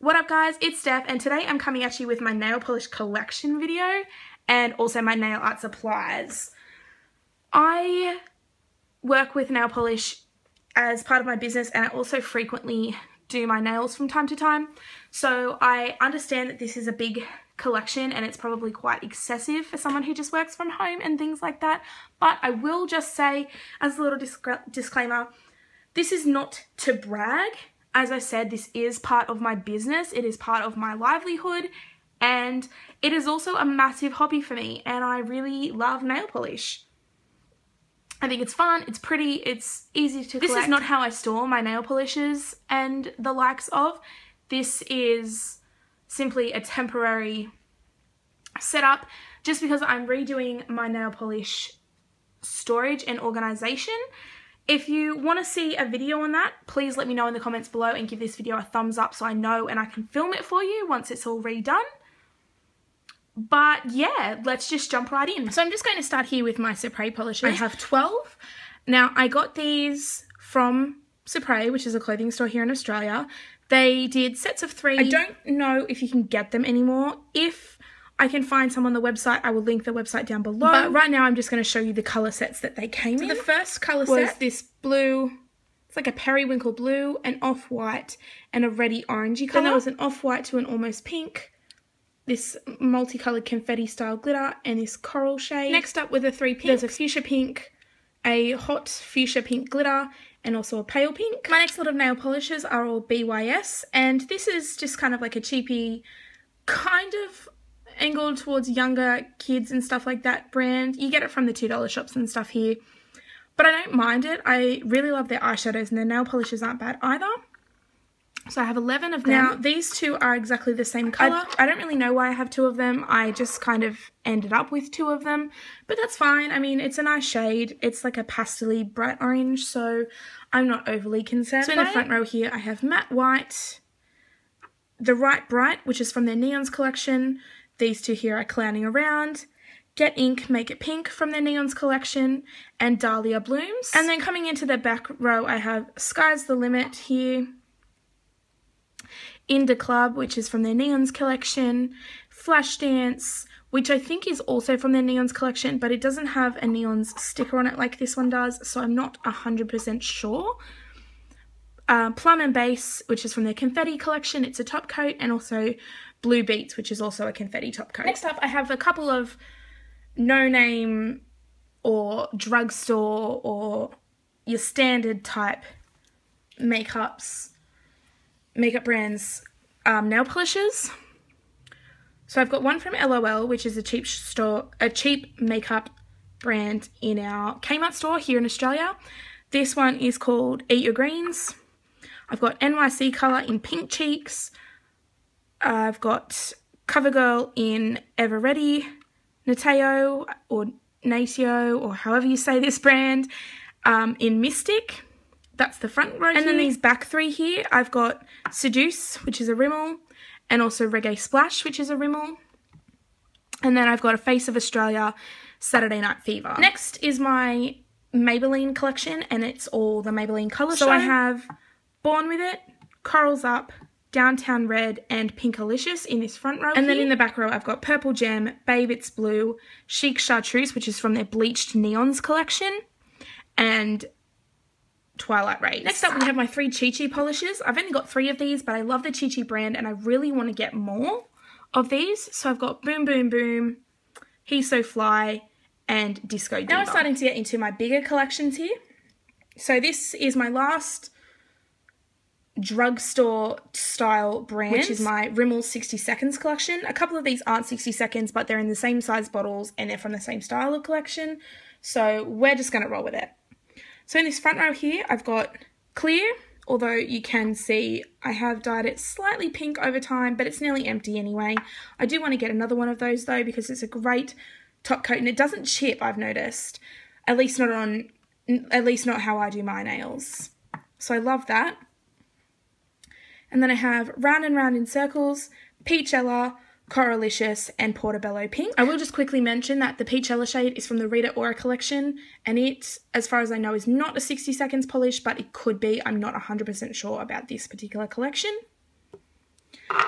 What up guys, it's Steph and today I'm coming at you with my nail polish collection video and also my nail art supplies. I work with nail polish as part of my business and I also frequently do my nails from time to time. So I understand that this is a big collection and it's probably quite excessive for someone who just works from home and things like that. But I will just say as a little disclaimer, this is not to brag. As I said, this is part of my business, it is part of my livelihood, and it is also a massive hobby for me, and I really love nail polish. I think it's fun, it's pretty, it's easy to collect. This is not how I store my nail polishes and the likes of. This is simply a temporary setup just because I'm redoing my nail polish storage and organization. If you want to see a video on that, please let me know in the comments below and give this video a thumbs up so I know and I can film it for you once it's all redone. But yeah, let's just jump right in. So I'm just going to start here with my Supre polishes. I have 12. Now I got these from Supre, which is a clothing store here in Australia. They did sets of 3. I don't know if you can get them anymore. If I can find some on the website, I will link the website down below. But right now I'm just going to show you the colour sets that they came in. The first colour set was this blue, it's like a periwinkle blue, an off-white and a reddy orangey colour. Then there was an off-white to an almost pink, this multicoloured confetti style glitter and this coral shade. Next up with the 3 pinks, there's a fuchsia pink, a hot fuchsia pink glitter and also a pale pink. My next lot of nail polishes are all BYS and this is just kind of like a cheapy, kind of angled towards younger kids and stuff like that brand. You get it from the $2 shops and stuff here, but I don't mind it. I really love their eyeshadows and their nail polishes aren't bad either. So I have 11 of them. Now these two are exactly the same colour. I don't really know why I have 2 of them. I just kind of ended up with 2 of them, but that's fine. I mean, it's a nice shade. It's like a pastel-y bright orange, so I'm not overly concerned. So in the front row here I have Matte White, the Right Bright, which is from their Neons collection. These 2 here are Clowning Around, Get Ink, Make It Pink from their Neons collection, and Dahlia Blooms. And then coming into the back row, I have Sky's the Limit here, Inda Club, which is from their Neons collection, Flashdance, which I think is also from their Neons collection, but it doesn't have a Neons sticker on it like this one does, so I'm not 100% sure. Plum and Base, which is from their Confetti collection, it's a top coat, and also Blue Beats, which is also a confetti top coat. Next up, I have a couple of no-name or drugstore or your standard type makeup brands nail polishes. So I've got one from LOL, which is a cheap makeup brand in our Kmart store here in Australia. This one is called Eat Your Greens. I've got N.Y.C Color in Pink Cheeks. I've got Covergirl in Ever Ready, Natio or Natio or however you say this brand, in Mystic. That's the front row. And then these back 3 here, I've got Seduce, which is a Rimmel, and also Reggae Splash, which is a Rimmel. And then I've got a Face of Australia Saturday Night Fever. Next is my Maybelline collection, and it's all the Maybelline Colors. So I have Born With It, Corals Up, Downtown Red and Pinkalicious in this front row. And then in the back row I've got Purple Gem, Babe It's Blue, Chic Chartreuse, which is from their Bleached Neons collection, and Twilight Rays. Next up we have my 3 Chi Chi polishes. I've only got 3 of these, but I love the Chi Chi brand and I really want to get more of these. So I've got Boom Boom Boom, He's So Fly and Disco Diva. Now I'm starting to get into my bigger collections here. So this is my last drugstore style brand, which is my Rimmel 60 Seconds collection. A couple of these aren't 60 seconds, but they're in the same size bottles and they're from the same style of collection. So we're just going to roll with it. So in this front row here, I've got Clear, although you can see I have dyed it slightly pink over time, but it's nearly empty anyway. I do want to get another one of those though, because it's a great top coat and it doesn't chip, I've noticed. At least not how I do my nails. So I love that. And then I have Round and Round in Circles, Peachella, Coralicious, and Portobello Pink. I will just quickly mention that the Peachella shade is from the Rita Ora collection, and it, as far as I know, is not a 60 seconds polish, but it could be. I'm not 100% sure about this particular collection.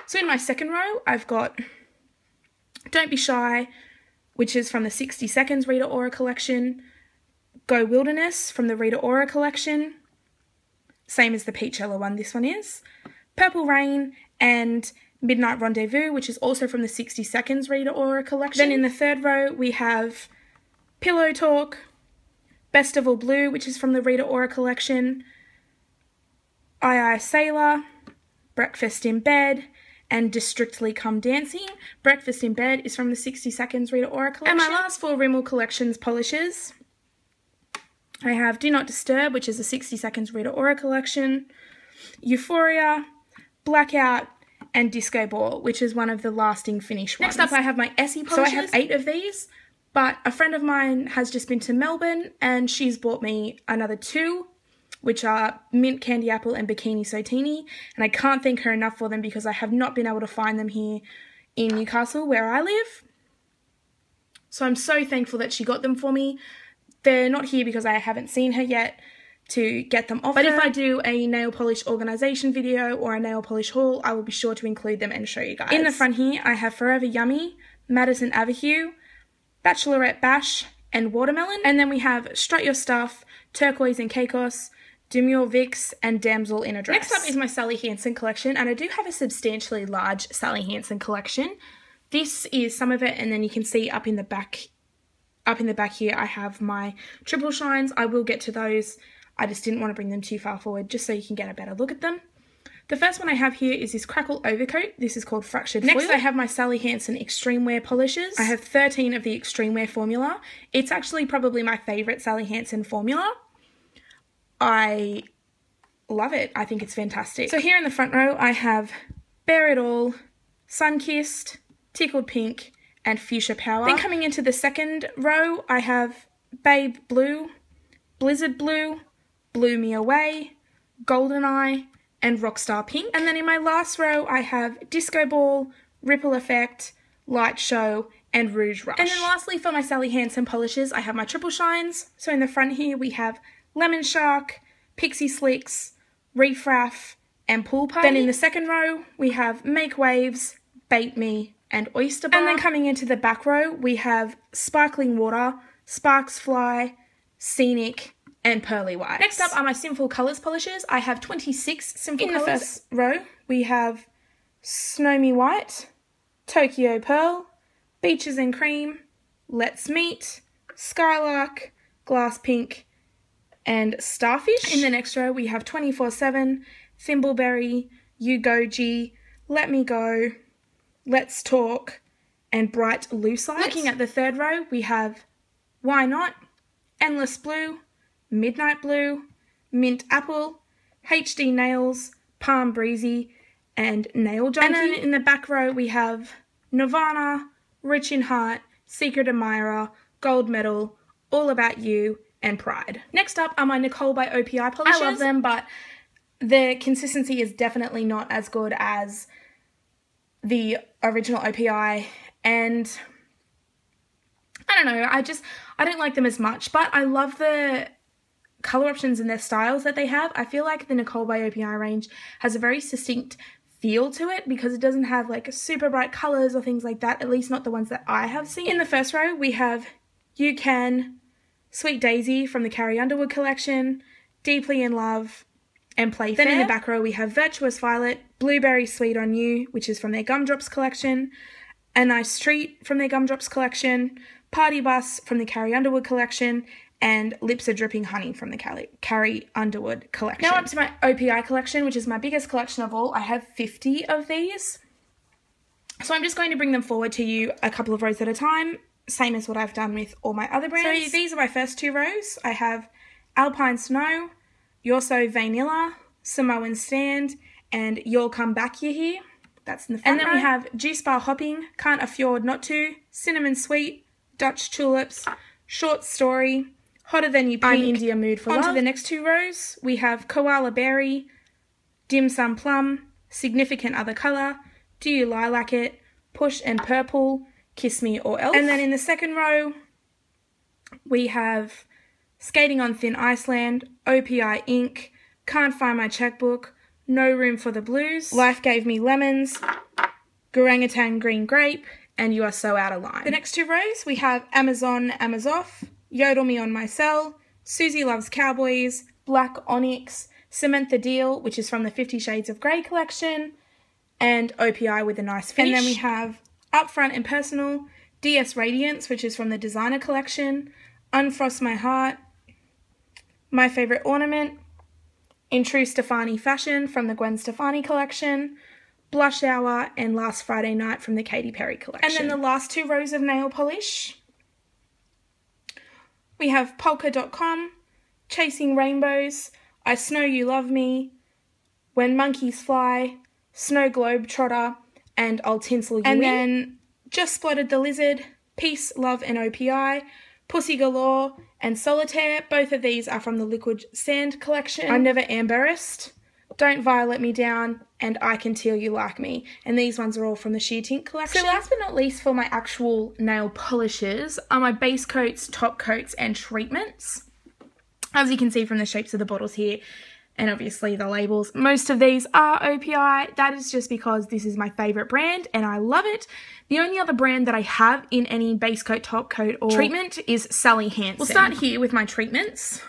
So in my second row, I've got Don't Be Shy, which is from the 60 Seconds Rita Ora collection. Go Wilderness from the Rita Ora collection. Same as the Peach Yellow one, this one is. Purple Rain and Midnight Rendezvous, which is also from the 60 Seconds Rita Ora collection. Then in the third row, we have Pillow Talk, Best of All Blue, which is from the Rita Ora collection. I Sailor, Breakfast in Bed, and Districtly Come Dancing. Breakfast in Bed is from the 60 Seconds Rita Ora collection. And my last 4 Rimmel Collections polishes, I have Do Not Disturb, which is a 60 Seconds Rita Ora collection, Euphoria, Blackout, and Disco Ball, which is one of the lasting finish ones. Next up, I have my Essie polishes. So I have 8 of these, but a friend of mine has just been to Melbourne, and she's bought me another 2, which are Mint Candy Apple and Bikini Sotini, and I can't thank her enough for them because I have not been able to find them here in Newcastle where I live. So I'm so thankful that she got them for me. They're not here because I haven't seen her yet to get them off her. But if I do a nail polish organisation video or a nail polish haul, I will be sure to include them and show you guys. In the front here, I have Forever Yummy, Madison Avenue, Bachelorette Bash, and Watermelon. And then we have Strut Your Stuff, Turquoise and Caicos, Demure Vicks, and Damsel in a Dress. Next up is my Sally Hansen collection, and I do have a substantially large Sally Hansen collection. This is some of it, and then you can see up in the back here, I have my triple shines. I will get to those. I just didn't want to bring them too far forward, just so you can get a better look at them. The first one I have here is this Crackle Overcoat. This is called Fractured Foil. Next, I have my Sally Hansen Extreme Wear polishes. I have 13 of the Extreme Wear formula. It's actually probably my favourite Sally Hansen formula. I love it. I think it's fantastic. So here in the front row, I have Bare It All, Sunkissed, Tickled Pink, and Fuchsia Power. Then coming into the second row, I have Babe Blue, Blizzard Blue, Blew Me Away, Golden Eye, and Rockstar Pink. And then in my last row, I have Disco Ball, Ripple Effect, Light Show, and Rouge Rush. And then lastly, for my Sally Hansen polishes, I have my triple shines. So in the front here, we have Lemon Shark, Pixie Slicks, Reef Raff, and Pool Party. Then in the second row, we have Make Waves, Bait Me, and Oyster Bar. And then coming into the back row, we have Sparkling Water, Sparks Fly, Scenic, and Pearly White. Next up are my Sinful Colours polishes. I have 26 Sinful Colours. In the first row, we have Snowy White, Tokyo Pearl, Beaches and Cream, Let's Meet, Skylark, Glass Pink, and Starfish. In the next row, we have 24/7, Thimbleberry, You Goji, Let Me Go, Let's Talk, and Bright Lucite. Looking at the third row, we have Why Not, Endless Blue, Midnight Blue, Mint Apple, HD Nails, Palm Breezy, and Nail Junkie. And then in the back row, we have Nirvana, Rich in Heart, Secret Admirer, Gold Medal, All About You, and Pride. Next up are my Nicole by O.P.I polishes. I love them, but the consistency is definitely not as good as the original O.P.I, and I don't know, I don't like them as much, but I love the colour options and their styles that they have. I feel like the Nicole by O.P.I range has a very distinct feel to it because it doesn't have like super bright colours or things like that, at least not the ones that I have seen. In the first row, we have You Can, Sweet Daisy from the Carrie Underwood collection, Deeply in Love, and Play Fair. Then in the back row, we have Virtuous Violet, Blueberry Sweet on You, which is from their Gumdrops collection, A Nice Treat from their Gumdrops collection, Party Bus from the Carrie Underwood collection, and Lips Are Dripping Honey from the Carrie Underwood collection. Now up to my O.P.I collection, which is my biggest collection of all. I have 50 of these. So I'm just going to bring them forward to you a couple of rows at a time, same as what I've done with all my other brands. So these are my first 2 rows. I have Alpine Snow, You're So Vanilla, Samoan Stand, and You'll Come Back You Here. That's in the front row. And then we have Juice Bar Hopping, Can't Afford Not To, Cinnamon Sweet, Dutch Tulips, Short Story, Hotter Than You Pink, I'm India Mood for Love. On to the next 2 rows, we have Koala Berry, Dim Sum Plum, Significant Other Colour, Do You Lilac It, Push and Purple, Kiss Me or Elf. And then in the second row, we have Skating on Thin Iceland, O.P.I Ink, Can't Find My Checkbook, No Room for the Blues, Life Gave Me Lemons, Gurangutan Green Grape, and You Are So Out of Line. The next two rows, we have Amazon, Amazoff, Yodel Me on My Cell, Susie Loves Cowboys, Black Onyx, Cement the Deal, which is from the 50 Shades of Grey collection, and O.P.I with a Nice Finish. And then we have Upfront and Personal, DS Radiance, which is from the Designer collection, Unfrost My Heart, My Favourite Ornament, In True Stefani Fashion from the Gwen Stefani collection, Blush Hour, and Last Friday Night from the Katy Perry collection. And then the last two rows of nail polish, we have Polka.com, Chasing Rainbows, I Snow You Love Me, When Monkeys Fly, Snow Globe Trotter, and I'll Tinsel You And then Just Spotted the Lizard, Peace, Love, and O.P.I, Pussy Galore, and Solitaire. Both of these are from the Liquid Sand collection. I'm Never Embarrassed, Don't Violet Me Down, and I Can Tell You Like Me. And these ones are all from the Sheer Tint collection. So last but not least, for my actual nail polishes are my base coats, top coats, and treatments. As you can see from the shapes of the bottles here, and obviously the labels, most of these are O.P.I. That is just because this is my favourite brand and I love it. The only other brand that I have in any base coat, top coat, or treatment is Sally Hansen. We'll start here with my treatments.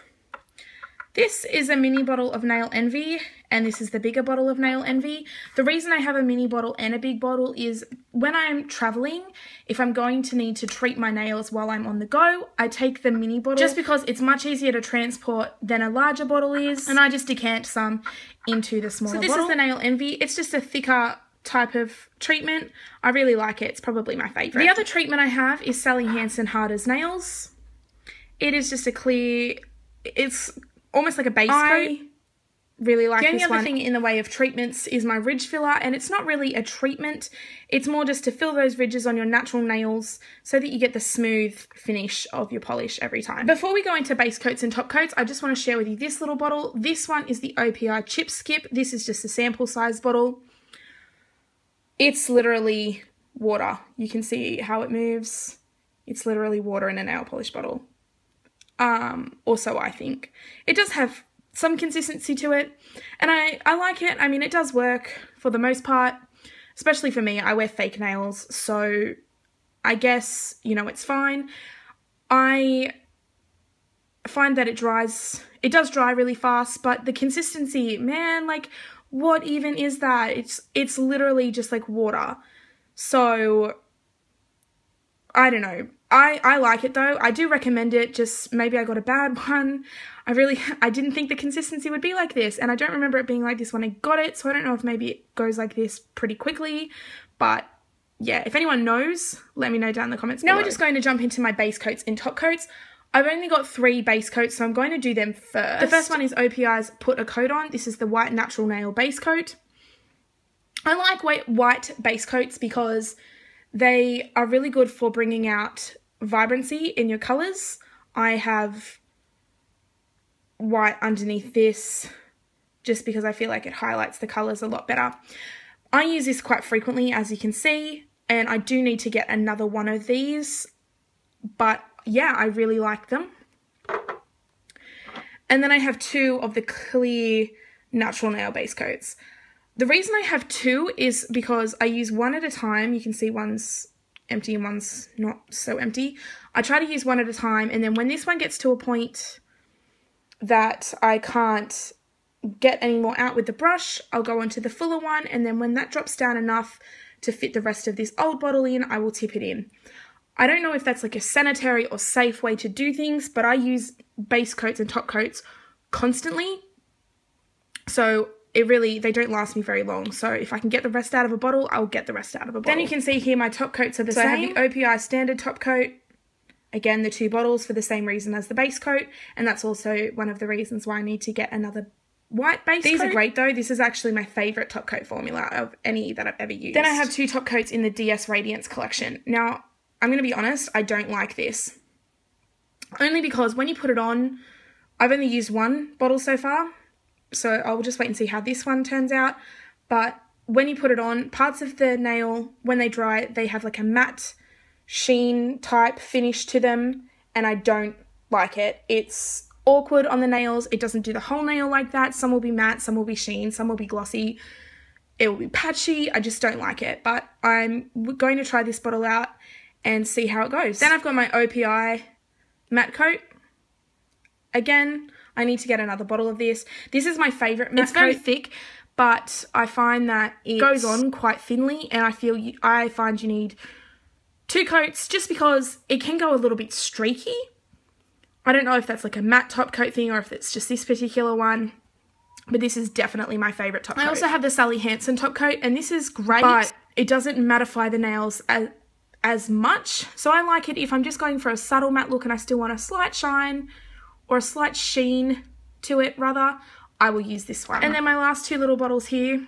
This is a mini bottle of Nail Envy, and this is the bigger bottle of Nail Envy. The reason I have a mini bottle and a big bottle is when I'm traveling, if I'm going to need to treat my nails while I'm on the go, I take the mini bottle just because it's much easier to transport than a larger bottle is, and I just decant some into the smaller bottle. So this is the Nail Envy. It's just a thicker type of treatment. I really like it. It's probably my favourite. The other treatment I have is Sally Hansen Hard as Nails. It is just a clear, it's almost like a base coat. Really like this one. The only other thing in the way of treatments is my ridge filler, and it's not really a treatment. It's more just to fill those ridges on your natural nails so that you get the smooth finish of your polish every time. Before we go into base coats and top coats, I just want to share with you this little bottle. This one is the O.P.I Chip Skip. This is just a sample size bottle. It's literally water. You can see how it moves. It's literally water in a nail polish bottle. Also, I think it does have some consistency to it, and I like it. I mean, it does work for the most part, especially for me. I wear fake nails, so I guess, you know, it's fine. I find that it does dry really fast, but the consistency, man, like, what even is that? It's literally just like water. So I don't know. I like it though. I do recommend it, just maybe I got a bad one. I didn't think the consistency would be like this, and I don't remember it being like this when I got it, so I don't know if maybe it goes like this pretty quickly, but yeah, if anyone knows, let me know down in the comments below. Now we're just going to jump into my base coats and top coats. I've only got 3 base coats, so I'm going to do them first. The first one is O.P.I's Put a Coat On. This is the White Natural Nail Base Coat. I like white base coats because they are really good for bringing out vibrancy in your colours. I have white underneath this just because I feel like it highlights the colours a lot better. I use this quite frequently, as you can see, and I do need to get another one of these, but yeah, I really like them. And then I have 2 of the clear natural nail base coats. The reason I have 2 is because I use one at a time. You can see one's empty and one's not so empty. I try to use one at a time, and then when this one gets to a point that I can't get any more out with the brush, I'll go onto the fuller one, and then when that drops down enough to fit the rest of this old bottle in, I will tip it in. I don't know if that's like a sanitary or safe way to do things, but I use base coats and top coats constantly, so they don't last me very long. So if I can get the rest out of a bottle, I'll get the rest out of a bottle. Then you can see here my top coats are the same. I have the O.P.I standard top coat. Again, the 2 bottles for the same reason as the base coat, and that's also one of the reasons why I need to get another white base coat. These are great though. This is actually my favourite top coat formula of any that I've ever used. Then I have 2 top coats in the DS Radiance collection. Now, I'm going to be honest, I don't like this. Only because when you put it on, I've only used 1 bottle so far, so I'll just wait and see how this one turns out. But when you put it on, parts of the nail, when they dry, they have like a matte sheen type finish to them, and I don't like it. It's awkward on the nails. It doesn't do the whole nail like that. Some will be matte, some will be sheen, some will be glossy. It will be patchy. I just don't like it. But I'm going to try this bottle out and see how it goes. Then I've got my O.P.I matte coat. Again, I need to get another bottle of this. This is my favourite matte coat. It's very thick, but I find that it goes on quite thinly, and I find you need 2 coats just because it can go a little bit streaky. I don't know if that's like a matte top coat thing or if it's just this particular one, but this is definitely my favourite top coat. I also have the Sally Hansen top coat, and this is great, but it doesn't mattify the nails as much. So I like it if I'm just going for a subtle matte look and I still want a slight shine or a slight sheen to it rather, I will use this one. And then my last 2 little bottles here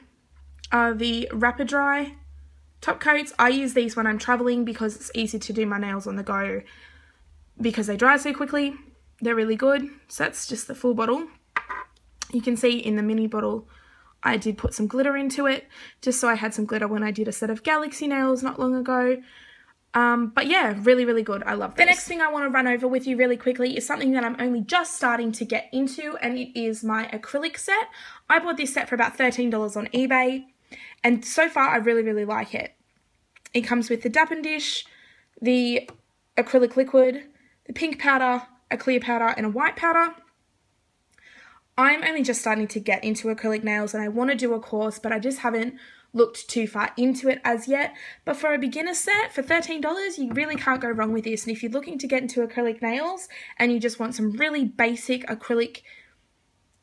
are the Rapid Dry top coats. I use these when I'm traveling because it's easy to do my nails on the go because they dry so quickly. They're really good. So that's just the full bottle. You can see in the mini bottle I did put some glitter into it just so I had some glitter when I did a set of Galaxy nails not long ago. But yeah, really, really good. I love this. The next thing I want to run over with you really quickly is something that I'm only just starting to get into, and it is my acrylic set. I bought this set for about $13 on eBay, and so far I really, really like it. It comes with the Dap and Dish, the acrylic liquid, the pink powder, a clear powder, and a white powder. I'm only just starting to get into acrylic nails, and I want to do a course, but I just haven't looked too far into it as yet. But for a beginner set for $13, you really can't go wrong with this. And if you're looking to get into acrylic nails and you just want some really basic acrylic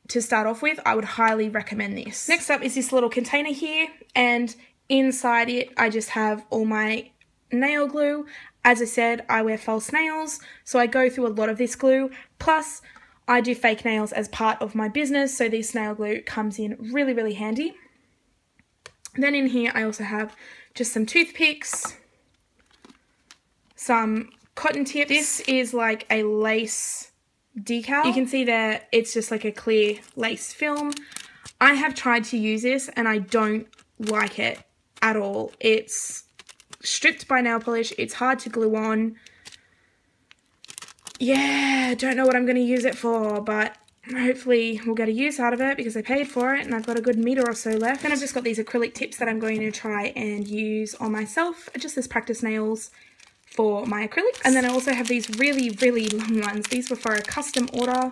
to start off with, I would highly recommend this. Next up is this little container here, and inside it I just have all my nail glue. As I said, I wear false nails, so I go through a lot of this glue, plus I do fake nails as part of my business, so this nail glue comes in really, really handy. Then in here I also have just some toothpicks, some cotton tips. This is like a lace decal. You can see there it's just like a clear lace film. I have tried to use this and I don't like it at all. It's stripped by nail polish. It's hard to glue on. Yeah, don't know what I'm going to use it for, but hopefully we'll get a use out of it because I paid for it and I've got a good meter or so left. Then I've just got these acrylic tips that I'm going to try and use on myself, just as practice nails for my acrylics. And then I also have these really, really long ones. These were for a custom order,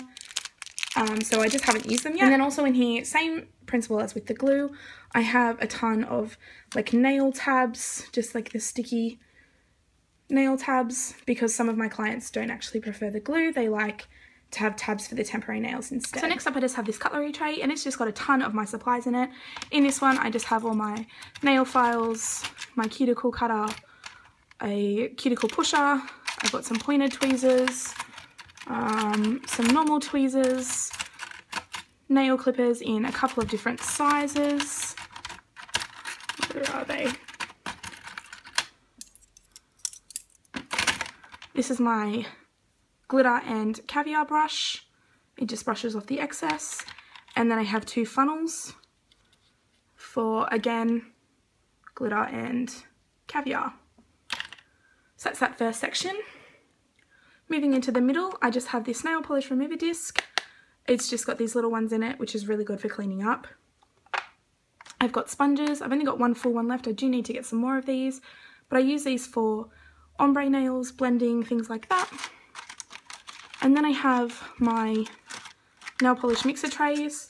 so I just haven't used them yet. And then also in here, same principle as with the glue, I have a ton of like nail tabs, just like the sticky nail tabs, because some of my clients don't actually prefer the glue. They like to have tabs for the temporary nails instead. So next up I just have this cutlery tray, and it's just got a ton of my supplies in it. In this one I just have all my nail files, my cuticle cutter, a cuticle pusher, I've got some pointed tweezers, some normal tweezers, nail clippers in a couple of different sizes. Where are they? This is my glitter and caviar brush. It just brushes off the excess. And then I have 2 funnels for, again, glitter and caviar. So that's that first section. Moving into the middle, I just have this nail polish remover disc. It's just got these little ones in it, which is really good for cleaning up. I've got sponges. I've only got one full one left. I do need to get some more of these, but I use these for ombre nails, blending, things like that. And then I have my nail polish mixer trays.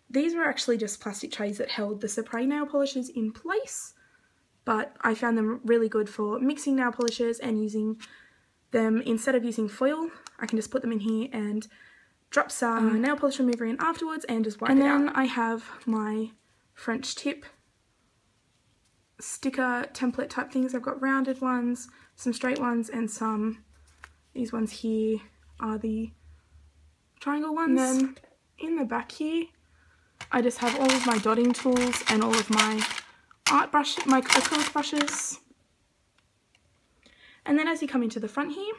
These were actually just plastic trays that held the Supre nail polishes in place, but I found them really good for mixing nail polishes and using them instead of using foil. I can just put them in here and drop some nail polish remover in afterwards and just wipe it out. And then I have my French tip sticker template type things. I've got rounded ones, some straight ones, and some, these ones here are the triangle ones. And then in the back here I just have all of my dotting tools and all of my art brush, my acrylic brushes. And then as you come into the front here,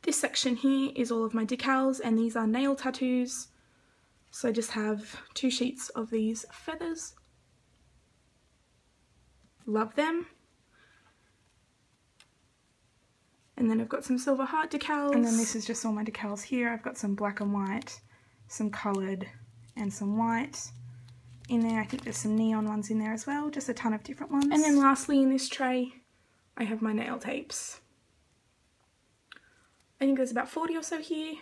this section here is all of my decals, and these are nail tattoos. So I just have 2 sheets of these feathers. Love them. And then I've got some silver heart decals. And then this is just all my decals here. I've got some black and white, some coloured and some white in there. I think there's some neon ones in there as well, just a ton of different ones. And then lastly in this tray, I have my nail tapes. I think there's about 40 or so here,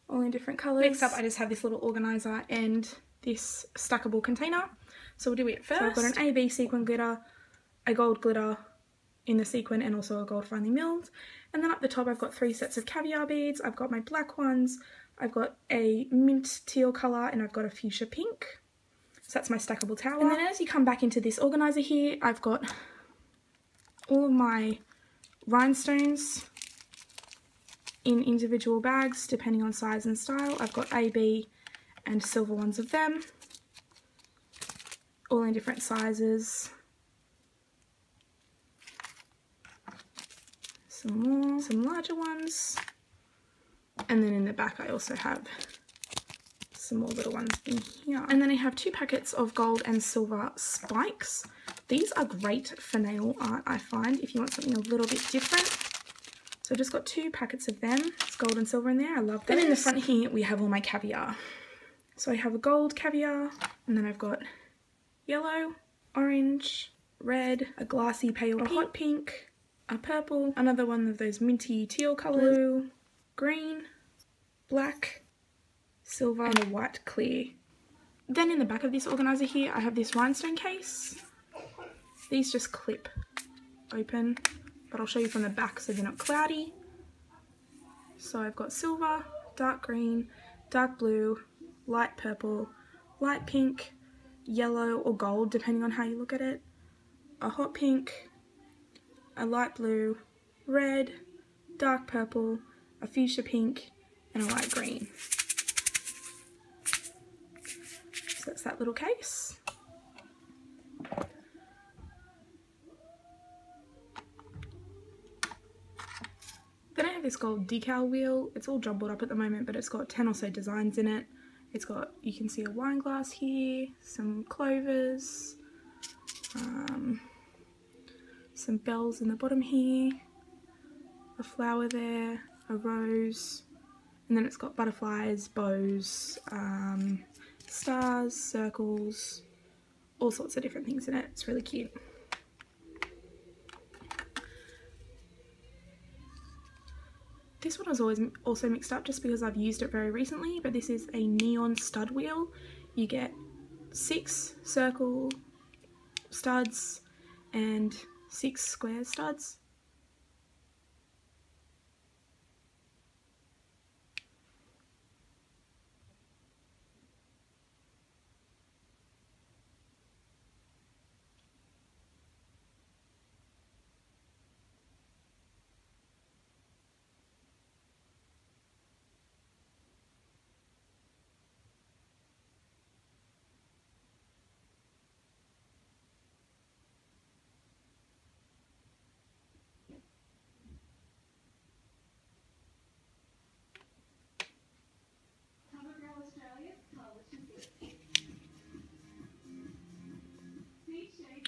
all in different colours. Next up, I just have this little organiser and this stackable container. So we'll do it first. So I've got an AB sequin glitter, a gold glitter in the sequin, and also a gold finely milled. And then up the top, I've got 3 sets of caviar beads. I've got my black ones, I've got a mint teal colour, and I've got a fuchsia pink. So that's my stackable tower. And then as you come back into this organiser here, I've got all of my rhinestones in individual bags depending on size and style. I've got AB and silver ones of them, all in different sizes. Some more, some larger ones, and then in the back I also have some more little ones in here. And then I have 2 packets of gold and silver spikes. These are great for nail art, I find, if you want something a little bit different. So I've just got 2 packets of them. It's gold and silver in there. I love them. Then in the front here we have all my caviar. So I have a gold caviar, and then I've got yellow, orange, red, a glassy pale pink, a hot pink, a purple, another one of those minty teal colours, blue, green, black, silver, and a white clear. Then in the back of this organiser here I have this rhinestone case. These just clip open, but I'll show you from the back so they're not cloudy. So I've got silver, dark green, dark blue, light purple, light pink, yellow or gold depending on how you look at it, a hot pink, a light blue, red, dark purple, a fuchsia pink, and a light green. So that's that little case. Then I have this gold decal wheel. It's all jumbled up at the moment, but it's got 10 or so designs in it. It's got, you can see a wine glass here, some clovers, some bells in the bottom here, a flower there, a rose, and then it's got butterflies, bows, stars, circles, all sorts of different things in it. It's really cute. This one is always also mixed up just because I've used it very recently, but this is a neon stud wheel. You get 6 circle studs and 6 square studs.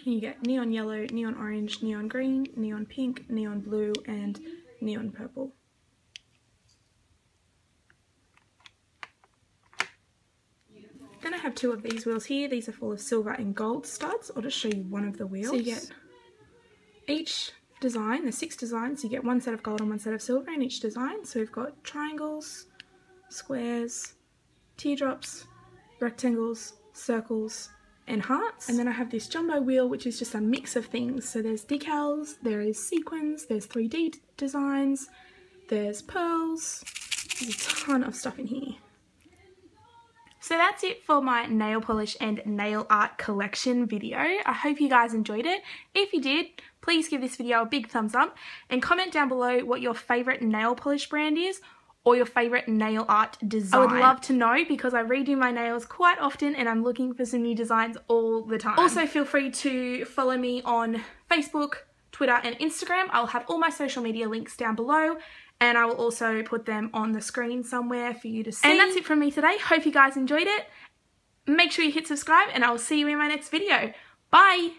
You get neon yellow, neon orange, neon green, neon pink, neon blue, and neon purple. Then I have 2 of these wheels here. These are full of silver and gold studs. I'll just show you one of the wheels. So you get each design, there's 6 designs, you get 1 set of gold and 1 set of silver in each design. So we've got triangles, squares, teardrops, rectangles, circles, and hearts. And then I have this jumbo wheel, which is just a mix of things. So there's decals, there is sequins, there's 3D designs, there's pearls, there's a ton of stuff in here. So that's it for my nail polish and nail art collection video. I hope you guys enjoyed it. If you did, please give this video a big thumbs up and comment down below what your favourite nail polish brand is or your favourite nail art design. I would love to know because I redo my nails quite often and I'm looking for some new designs all the time. Also feel free to follow me on Facebook, Twitter and Instagram. I'll have all my social media links down below and I will also put them on the screen somewhere for you to see. And that's it from me today. Hope you guys enjoyed it. Make sure you hit subscribe and I will see you in my next video. Bye!